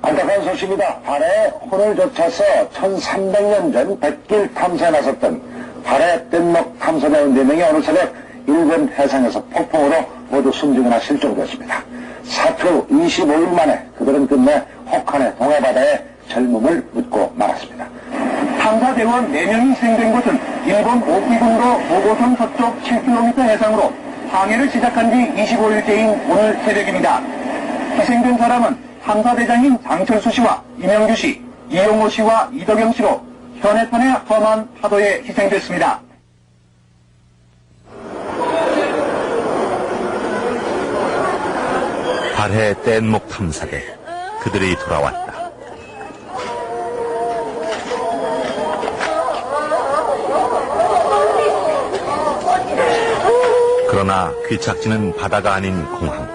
안타까운 소식입니다. 발해에 혼을 젖혀서 1300년 전 백길 탐사에 나섰던 발해 뗏목 탐사대원 4명이 어느 새벽 일본 해상에서 폭풍으로 모두 숨지거나 실종되었습니다. 사투 25일 만에 그들은 끝내 혹한의 동해바다에 젊음을 묻고 말았습니다. 탐사대원 4명이 희생된 곳은 일본 오키군도 오고성 서쪽 7km 해상으로 항해를 시작한 지 25일째인 오늘 새벽입니다. 희생된 사람은 탐사대장인 장철수 씨와 이명규 씨, 이용호 씨와 이덕영 씨로 현해탄의 험한 파도에 희생됐습니다. 발해 뗏목 탐사대, 그들이 돌아왔다. 그러나 귀착지는 바다가 아닌 공항,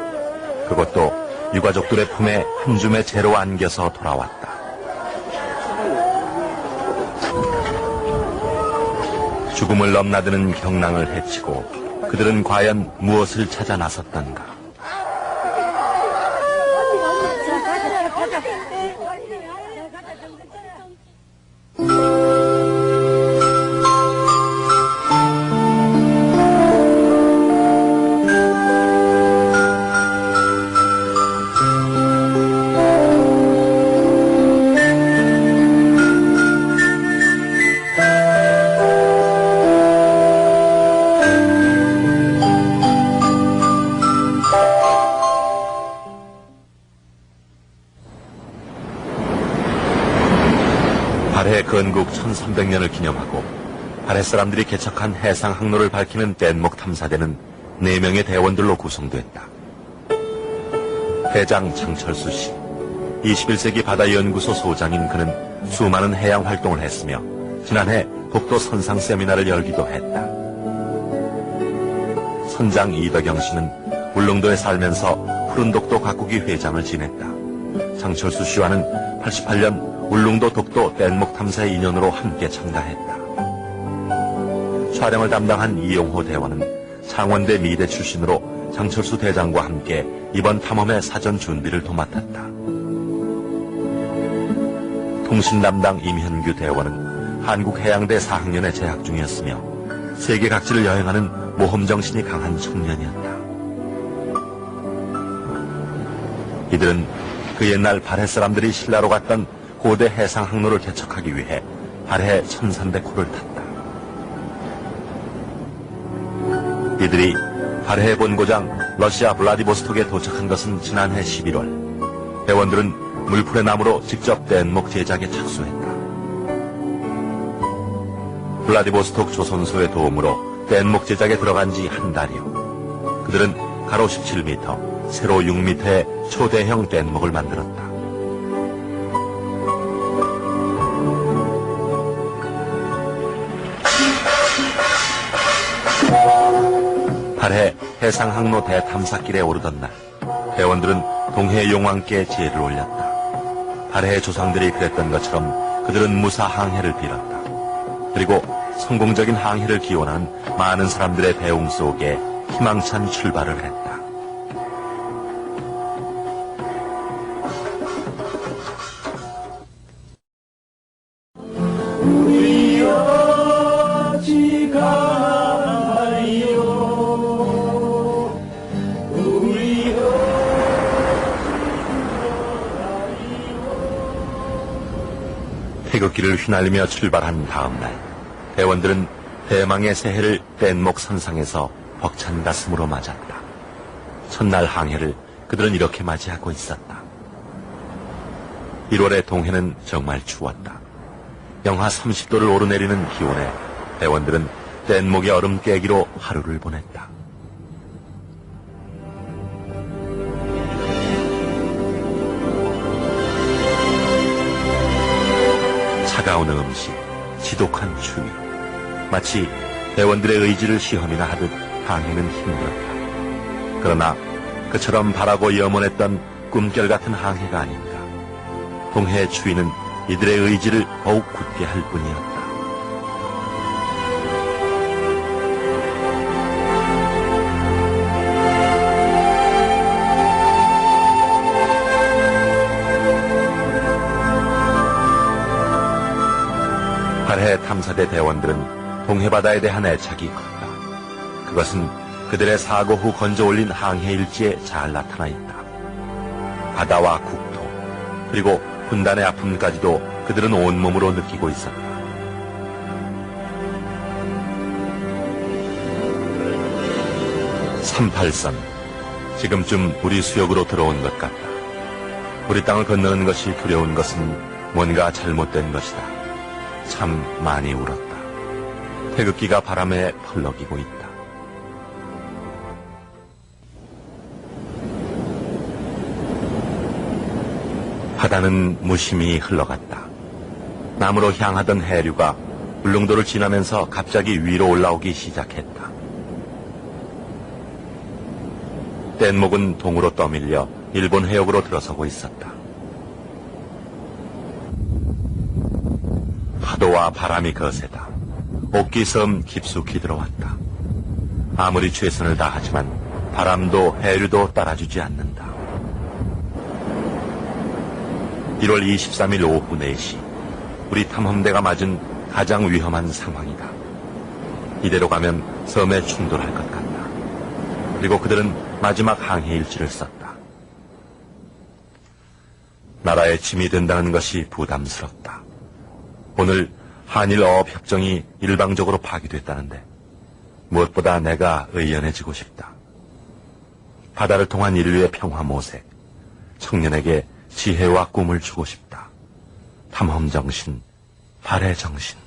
그것도 유가족들의 품에 한 줌의 재로 안겨서 돌아왔다. 죽음을 넘나드는 경랑을 헤치고 그들은 과연 무엇을 찾아 나섰던가. 발해 건국 1300년을 기념하고 발해 사람들이 개척한 해상 항로를 밝히는 뗏목 탐사대는 4명의 대원들로 구성됐다. 대장 장철수 씨, 21세기 바다연구소 소장인 그는 수많은 해양 활동을 했으며 지난해 독도 선상 세미나를 열기도 했다. 선장 이덕영 씨는 울릉도에 살면서 푸른 독도 가꾸기 회장을 지냈다. 장철수 씨와는 88년 울릉도 독도 뗏목 탐사의 인연으로 함께 참가했다. 촬영을 담당한 이용호 대원은 창원대 미대 출신으로 장철수 대장과 함께 이번 탐험의 사전 준비를 도맡았다. 통신 담당 임현규 대원은 한국해양대 4학년에 재학 중이었으며 세계 각지를 여행하는 모험정신이 강한 청년이었다. 이들은 그 옛날 발해 사람들이 신라로 갔던 고대 해상 항로를 개척하기 위해 발해 1300호를 탔다. 이들이 발해 본고장 러시아 블라디보스톡에 도착한 것은 지난해 11월. 대원들은 물풀의 나무로 직접 뗏목 제작에 착수했다. 블라디보스톡 조선소의 도움으로 뗏목 제작에 들어간 지 한 달여. 그들은 가로 17m, 세로 6m의 초대형 뗏목을 만들었다. 발해 해상항로 대탐사길에 오르던 날, 대원들은 동해용왕께 제를 올렸다. 발해의 조상들이 그랬던 것처럼 그들은 무사 항해를 빌었다. 그리고 성공적인 항해를 기원하는 많은 사람들의 배웅 속에 희망찬 출발을 했다. 태극기를 휘날리며 출발한 다음 날, 대원들은 대망의 새해를 뗏목 선상에서 벅찬 가슴으로 맞았다. 첫날 항해를 그들은 이렇게 맞이하고 있었다. 1월의 동해는 정말 추웠다. 영하 30도를 오르내리는 기온에 대원들은 뗏목의 얼음 깨기로 하루를 보냈다. 차가운 음식, 지독한 추위, 마치 대원들의 의지를 시험이나 하듯 항해는 힘들었다. 그러나 그처럼 바라고 염원했던 꿈결 같은 항해가 아닌가. 동해의 추위는 이들의 의지를 더욱 굳게 할 뿐이었다. 발해 탐사대 대원들은 동해바다에 대한 애착이 컸다. 그것은 그들의 사고 후 건져 올린 항해 일지에 잘 나타나 있다. 바다와 국토, 그리고 분단의 아픔까지도 그들은 온몸으로 느끼고 있었다. (38선) 지금쯤 우리 수역으로 들어온 것 같다. 우리 땅을 건너는 것이 두려운 것은 뭔가 잘못된 것이다. 참 많이 울었다. 태극기가 바람에 펄럭이고 있다. 바다는 무심히 흘러갔다. 남으로 향하던 해류가 울릉도를 지나면서 갑자기 위로 올라오기 시작했다. 뗏목은 동으로 떠밀려 일본 해역으로 들어서고 있었다. 파도와 바람이 거세다. 옥기섬 깊숙이 들어왔다. 아무리 최선을 다하지만 바람도 해류도 따라주지 않는다. 1월 23일 오후 4시, 우리 탐험대가 맞은 가장 위험한 상황이다. 이대로 가면 섬에 충돌할 것 같다. 그리고 그들은 마지막 항해 일지를 썼다. 나라의 짐이 된다는 것이 부담스럽다. 오늘 한일 어업협정이 일방적으로 파기됐다는데 무엇보다 내가 의연해지고 싶다. 바다를 통한 인류의 평화 모색, 청년에게 지혜와 꿈을 주고 싶다. 탐험정신, 발해정신.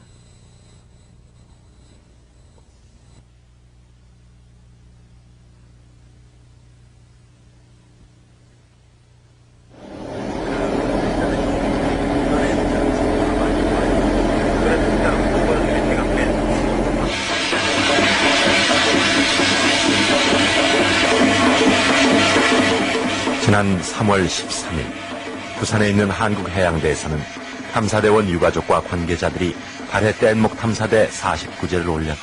지난 3월 13일 부산에 있는 한국해양대에서는 탐사대원 유가족과 관계자들이 발해 뗏목 탐사대 49제를 올렸다.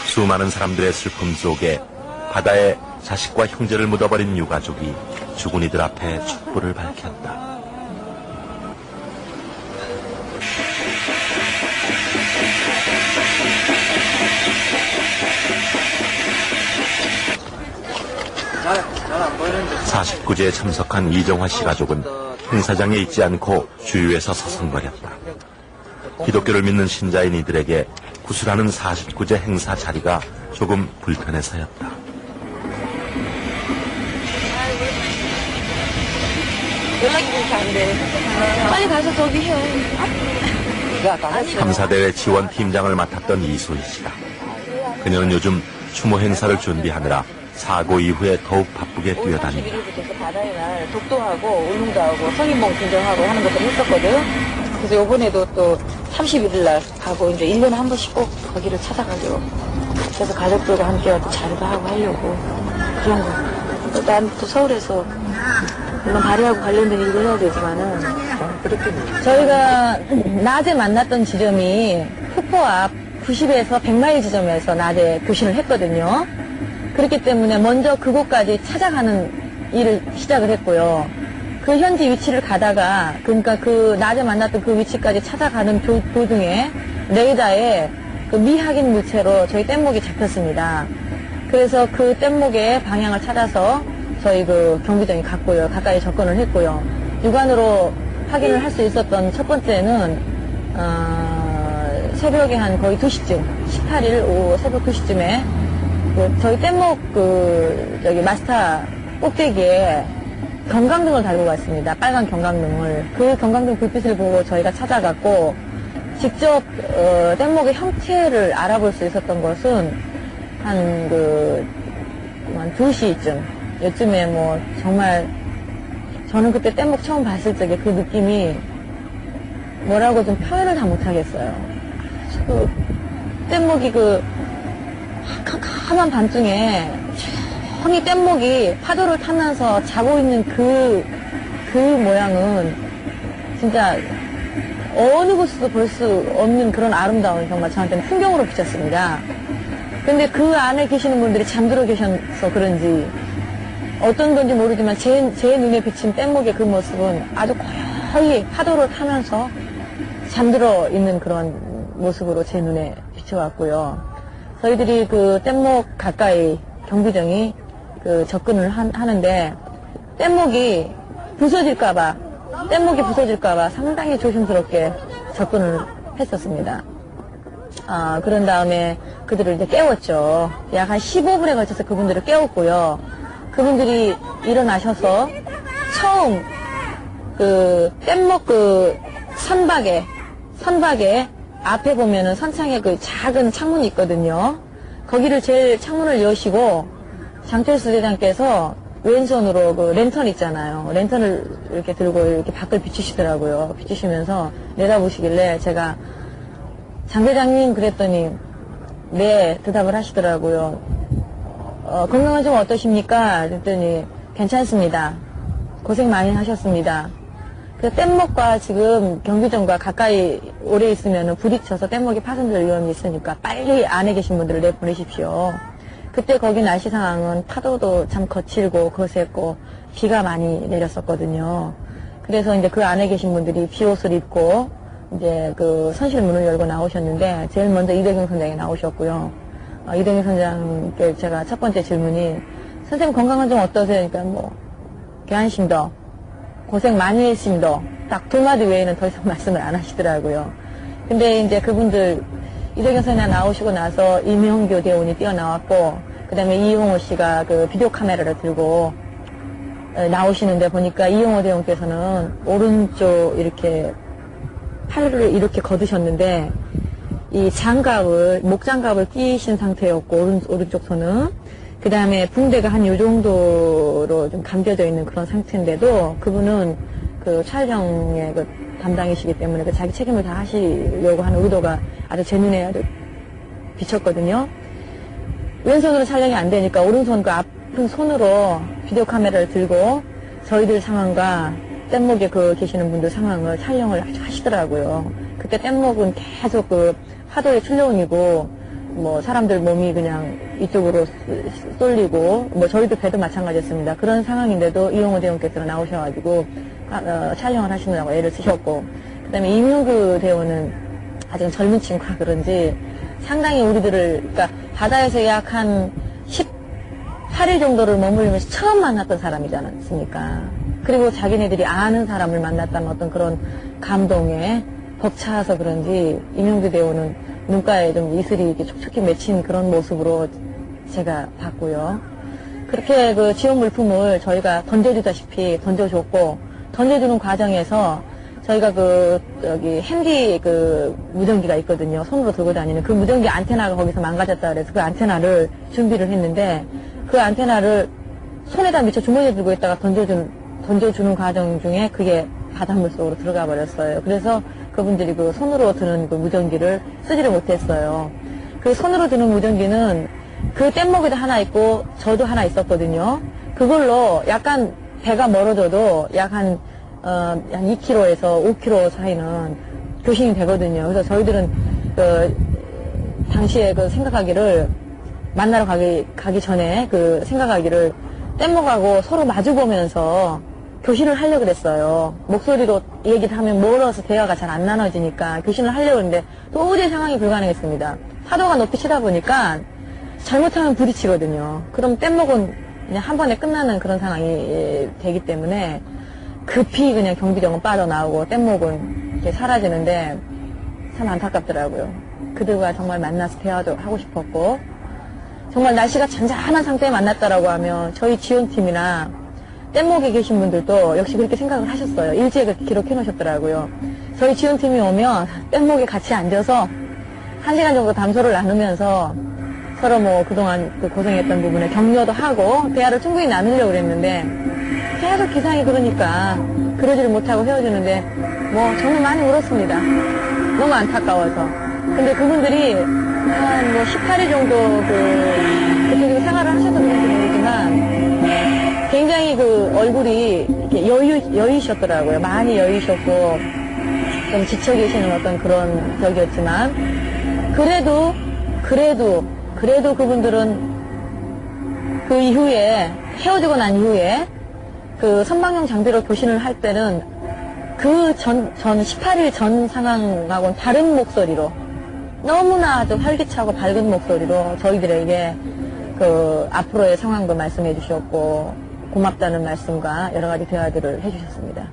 수많은 사람들의 슬픔 속에 바다에 자식과 형제를 묻어버린 유가족이 죽은 이들 앞에 촛불을 밝혔다. (49제에) 참석한 이정화 씨 가족은 행사장에 있지 않고 주위에서 서성거렸다. 기독교를 믿는 신자인 이들에게 구슬하는 49제 행사 자리가 조금 불편해서였다. 연락이 그렇게 안 돼. 빨리 가서 저기 해. 탐사대회 지원팀장을 맡았던 이소희 씨다. 그녀는 요즘 추모 행사를 준비하느라 사고 이후에 더욱 바쁘게 뛰어다닌다. 31일부터 바다의 날 독도하고 울릉도 하고 성인봉 진정하고 하는 것들을 했었거든. 그래서 이번에도 또 31일 날 가고 이제 1년에 한 번씩 꼭 거기를 찾아가려고. 그래서 가족들과 함께 또 자료도 하고 하려고 그런 거. 난 또 서울에서 물론 발해하고 관련된 일도 해야 되지만은 저희가 낮에 만났던 지점이 흑포 앞 90에서 100마일 지점에서 낮에 교신을 했거든요. 그렇기 때문에 먼저 그곳까지 찾아가는 일을 시작을 했고요. 그 현지 위치를 가다가 그러니까 그 낮에 만났던 그 위치까지 찾아가는 도중에 레이더에 그 미확인 물체로 저희 뗏목이 잡혔습니다. 그래서 그 뗏목의 방향을 찾아서 저희 그 경비정이 갔고요. 가까이 접근을 했고요. 육안으로 확인을 할 수 있었던 첫 번째는 새벽에 한 거의 2시쯤 18일 오후 새벽 2시쯤에 저희 뗏목 마스터 꼭대기에 경광등을 달고 갔습니다. 빨간 경광등을. 그 경광등 불빛을 보고 저희가 찾아갔고, 직접, 뗏목의 형태를 알아볼 수 있었던 것은, 한 2시쯤. 요쯤에 뭐, 정말, 저는 그때 뗏목 처음 봤을 적에 그 느낌이, 뭐라고 좀 표현을 다 못하겠어요. 뗏목이 캄캄한 밤중에, 형이 뗏목이 파도를 타면서 자고 있는 그 모양은 진짜 어느 곳에서도 볼 수 없는 그런 아름다운 정말 저한테는 풍경으로 비쳤습니다. 근데 그 안에 계시는 분들이 잠들어 계셔서 그런지 어떤 건지 모르지만 제 눈에 비친 뗏목의 그 모습은 아주 거의 파도를 타면서 잠들어 있는 그런 모습으로 제 눈에 비춰왔고요. 저희들이 그 뗏목 가까이 경비정이 접근을 하는데 뗏목이 부서질까봐 상당히 조심스럽게 접근을 했었습니다. 그런 다음에 그들을 이제 깨웠죠. 약 한 15분에 걸쳐서 그분들을 깨웠고요. 그분들이 일어나셔서 처음 뗏목 선박에 앞에 보면은 선창에 작은 창문이 있거든요. 거기를 제일 창문을 여시고 장철수 대장께서 왼손으로 랜턴 있잖아요. 랜턴을 이렇게 들고 이렇게 밖을 비추시더라고요. 비추시면서 내다보시길래 제가 장 대장님 그랬더니 네 대답을 하시더라고요. 건강은 좀 어떠십니까? 그랬더니 괜찮습니다. 고생 많이 하셨습니다. 그 뗏목과 지금 경비정과 가까이 오래 있으면 부딪혀서 뗏목이 파손될 위험이 있으니까 빨리 안에 계신 분들을 내보내십시오. 그때 거기 날씨 상황은 파도도 참 거칠고 거셌고 비가 많이 내렸었거든요. 그래서 이제 그 안에 계신 분들이 비옷을 입고 이제 선실문을 열고 나오셨는데 제일 먼저 이대경 선장이 나오셨고요. 이대경 선장께 제가 첫 번째 질문이 선생님 건강은 좀 어떠세요? 그러니까 뭐 괜찮습니다. 고생 많이 했습니다. 딱 2마디 외에는 더 이상 말씀을 안 하시더라고요. 근데 이제 그분들 이대경 선장 나오시고 나서 이명교 대원이 뛰어나왔고 그 다음에 이용호 씨가 비디오 카메라를 들고 나오시는데 보니까 이용호 대원께서는 오른쪽 이렇게 팔을 이렇게 걷으셨는데 이 목장갑을 끼신 상태였고 오른쪽 손은 그 다음에 붕대가 한 요 정도로 좀 감겨져 있는 그런 상태인데도 그분은 촬영의 담당이시기 때문에 자기 책임을 다 하시려고 하는 의도가 아주 제 눈에 아주 비쳤거든요. 왼손으로 촬영이 안 되니까 오른손 아픈 손으로 비디오 카메라를 들고 저희들 상황과 뗏목에 계시는 분들 상황을 촬영을 하시더라고요. 그때 뗏목은 계속 파도의 출렁이고 뭐 사람들 몸이 그냥 이쪽으로 쏠리고 뭐 저희도 배도 마찬가지였습니다. 그런 상황인데도 이용호 대원께서 나오셔가지고 촬영을 하시느라고 애를 쓰셨고 그 다음에 이명규 대원은 아직 젊은 친구라 그런지 상당히 그러니까 바다에서 약 한 18일 정도를 머물면서 처음 만났던 사람이지 않습니까? 그리고 자기네들이 아는 사람을 만났다는 어떤 그런 감동에 벅차서 그런지 이명규 대원은 눈가에 좀 이슬이 이렇게 촉촉히 맺힌 그런 모습으로 제가 봤고요. 그렇게 지원 물품을 저희가 던져주다시피 던져줬고 던져주는 과정에서 저희가 핸디 무전기가 있거든요. 손으로 들고 다니는 그 무전기 안테나가 거기서 망가졌다 그래서 그 안테나를 준비를 했는데 그 안테나를 손에다 미쳐 주머니에 들고 있다가 던져주는 과정 중에 그게 바닷물 속으로 들어가 버렸어요. 그래서 그분들이 손으로 드는 무전기를 쓰지를 못했어요. 그 손으로 드는 무전기는 그 뗏목에도 하나 있고 저도 하나 있었거든요. 그걸로 약간 배가 멀어져도 약 한 2km에서 5km 사이는 교신이 되거든요. 그래서 저희들은 당시에 생각하기를 만나러 가기 전에 생각하기를 뗏목하고 서로 마주보면서 교신을 하려고 그랬어요. 목소리로 얘기를 하면 멀어서 대화가 잘 안 나눠지니까 교신을 하려고 했는데 도저히 상황이 불가능했습니다. 파도가 높이 치다 보니까 잘못하면 부딪히거든요. 그럼 뗏목은 그냥 한 번에 끝나는 그런 상황이 되기 때문에 급히 그냥 경비정은 빠져나오고 뗏목은 이렇게 사라지는데 참 안타깝더라고요. 그들과 정말 만나서 대화도 하고 싶었고 정말 날씨가 잔잔한 상태에 만났다라고 하면 저희 지원팀이나 뗏목에 계신 분들도 역시 그렇게 생각을 하셨어요. 일지에 그렇게 기록해 놓으셨더라고요. 저희 지원팀이 오면 뗏목에 같이 앉아서 1시간 정도 담소를 나누면서 서로 뭐 그동안 그 고생했던 부분에 격려도 하고 대화를 충분히 나누려고 그랬는데 계속 기상이 그러니까 그러지를 못하고 헤어지는데 뭐 저는 많이 울었습니다. 너무 안타까워서. 근데 그분들이 한 뭐 18일 정도 그쪽에서 생활을 하셔서 그런지 모르지만 굉장히 그 얼굴이 이렇게 여유셨더라고요. 많이 여유셨고 좀 지쳐 계시는 어떤 그런 격이었지만 그래도 그분들은 그 이후에 헤어지고 난 이후에 그 선방용 장비로 교신을 할 때는 그 18일 전 상황하고는 다른 목소리로 너무나 아주 활기차고 밝은 목소리로 저희들에게 그 앞으로의 상황도 말씀해 주셨고 고맙다는 말씀과 여러 가지 대화들을 해 주셨습니다.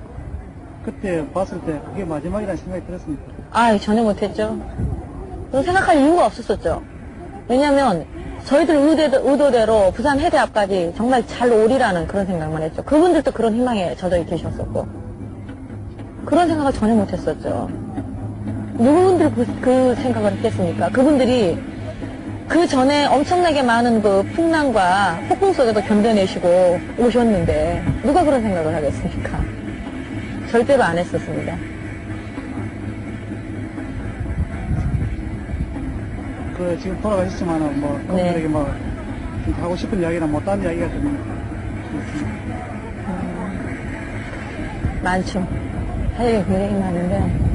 그때 봤을 때 그게 마지막이라는 생각이 들었습니다. 아, 전혀 못했죠. 그런 생각할 이유가 없었었죠. 왜냐면 저희들 의도대로 부산 해대 앞까지 정말 잘 오리라는 그런 생각만 했죠. 그분들도 그런 희망에 젖어 계셨었고 그런 생각을 전혀 못했었죠. 누구분들이 그 생각을 했겠습니까? 그분들이 그 전에 엄청나게 많은 그 풍랑과 폭풍 속에도 견뎌내시고 오셨는데 누가 그런 생각을 하겠습니까? 절대로 안 했었습니다. 그 지금 돌아가셨지만은 뭐 그분들에게 뭐 하고 싶은 이야기나 뭐 딴 이야기가 좀 있습니다. 많죠. 할 얘기 굉장히 많은데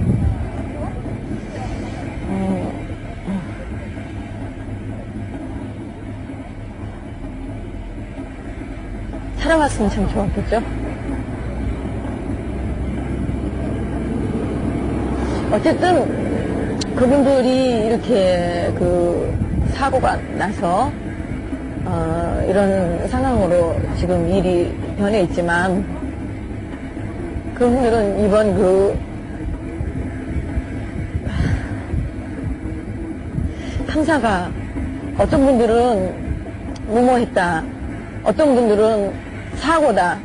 살아봤으면 참 좋았겠죠. 어쨌든 그분들이 이렇게 그 사고가 나서 이런 상황으로 지금 일이 변해 있지만 그분들은 이번 탐사가 어떤 분들은 무모했다, 어떤 분들은 사고다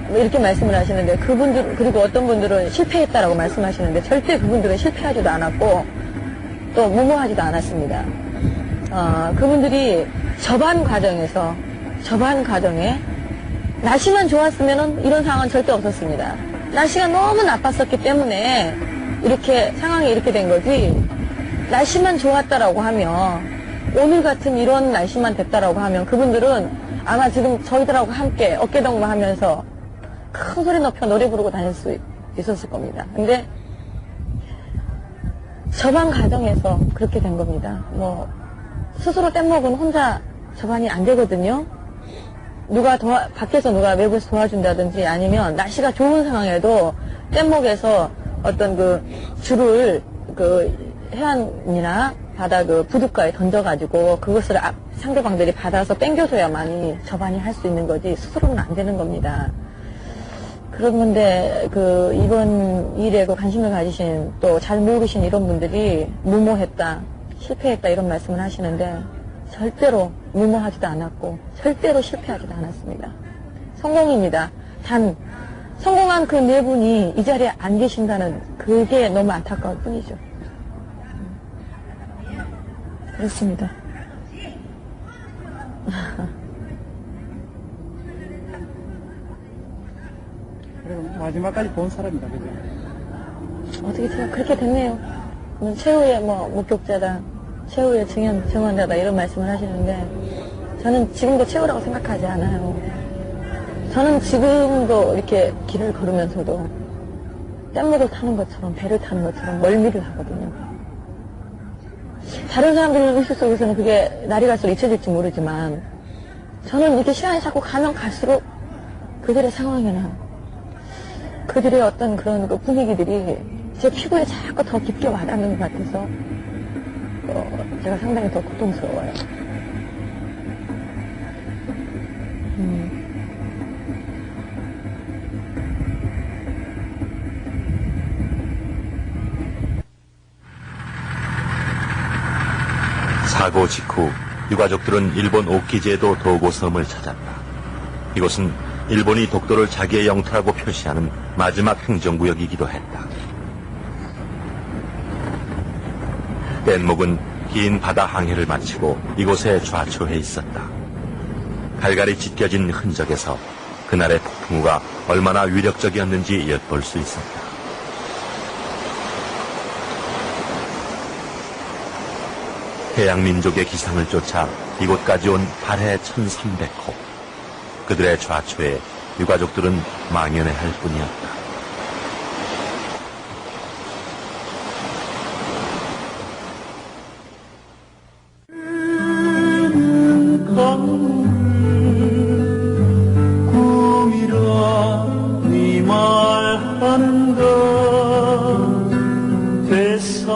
뭐 이렇게 말씀을 하시는데 그리고 어떤 분들은 실패했다라고 말씀하시는데 절대 그분들은 실패하지도 않았고 또 무모하지도 않았습니다. 그분들이 접안 과정에 날씨만 좋았으면 이런 상황은 절대 없었습니다. 날씨가 너무 나빴었기 때문에 이렇게 상황이 이렇게 된 거지 날씨만 좋았다라고 하면 오늘 같은 이런 날씨만 됐다라고 하면 그분들은 아마 지금 저희들하고 함께 어깨동무하면서 큰 소리 높여 노래 부르고 다닐 수 있었을 겁니다. 근데 접안 과정에서 그렇게 된 겁니다. 뭐 스스로 뗏목은 혼자 접안이 안 되거든요. 밖에서 누가 외부에서 도와준다든지 아니면 날씨가 좋은 상황에도 뗏목에서 어떤 그 줄을 그 해안이나 바다 그 부둣가에 던져가지고 그것을 상대방들이 받아서 땡겨줘야만이 접안이 할 수 있는 거지 스스로는 안 되는 겁니다. 그런 건데 그 이번 일에 그 관심을 가지신 또 잘 모르신 이런 분들이 무모했다, 실패했다 이런 말씀을 하시는데 절대로 무모하지도 않았고 절대로 실패하지도 않았습니다. 성공입니다. 단 성공한 그 네 분이 이 자리에 안 계신다는 그게 너무 안타까울 뿐이죠. 그렇습니다. 그리고 마지막까지 본 사람이다, 그죠? 어떻게 제가 그렇게 됐네요. 최후의 뭐 목격자다, 최후의 증언자다 이런 말씀을 하시는데 저는 지금도 최후라고 생각하지 않아요. 저는 지금도 이렇게 길을 걸으면서도 뗏목을 타는 것처럼 배를 타는 것처럼 멀미를 하거든요. 다른 사람들 의식 속에서는 그게 날이 갈수록 잊혀질지 모르지만 저는 이렇게 시간이 자꾸 가면 갈수록 그들의 상황이나 그들의 어떤 그런 그 분위기들이 제 피부에 자꾸 더 깊게 와닿는 것 같아서 제가 상당히 더 고통스러워요. 사고 직후 유가족들은 일본 오키제도 도고섬을 찾았다. 이곳은 일본이 독도를 자기의 영토라고 표시하는 마지막 행정구역이기도 했다. 뗏목은 긴 바다 항해를 마치고 이곳에 좌초해 있었다. 갈갈이 찢겨진 흔적에서 그날의 폭풍우가 얼마나 위력적이었는지 엿볼 수 있었다. 해양민족의 기상을 쫓아 이곳까지 온 발해 1300호. 그들의 좌초에 유가족들은 망연해야 할 뿐이었다.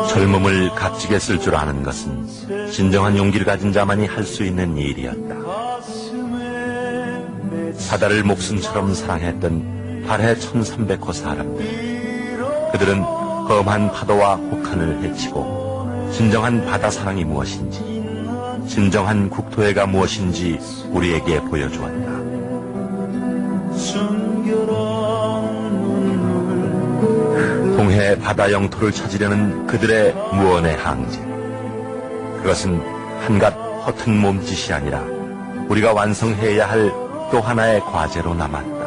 젊음을 값지게 쓸 줄 아는 것은 진정한 용기를 가진 자만이 할 수 있는 일이었다. 바다를 목숨처럼 사랑했던 발해 1300호 사람들. 그들은 험한 파도와 혹한을 헤치고 진정한 바다 사랑이 무엇인지, 진정한 국토애가 무엇인지 우리에게 보여주었다. 동해 바다 영토를 찾으려는 그들의 무언의 항진. 그것은 한갓 허튼 몸짓이 아니라 우리가 완성해야 할 또 하나의 과제로 남았다.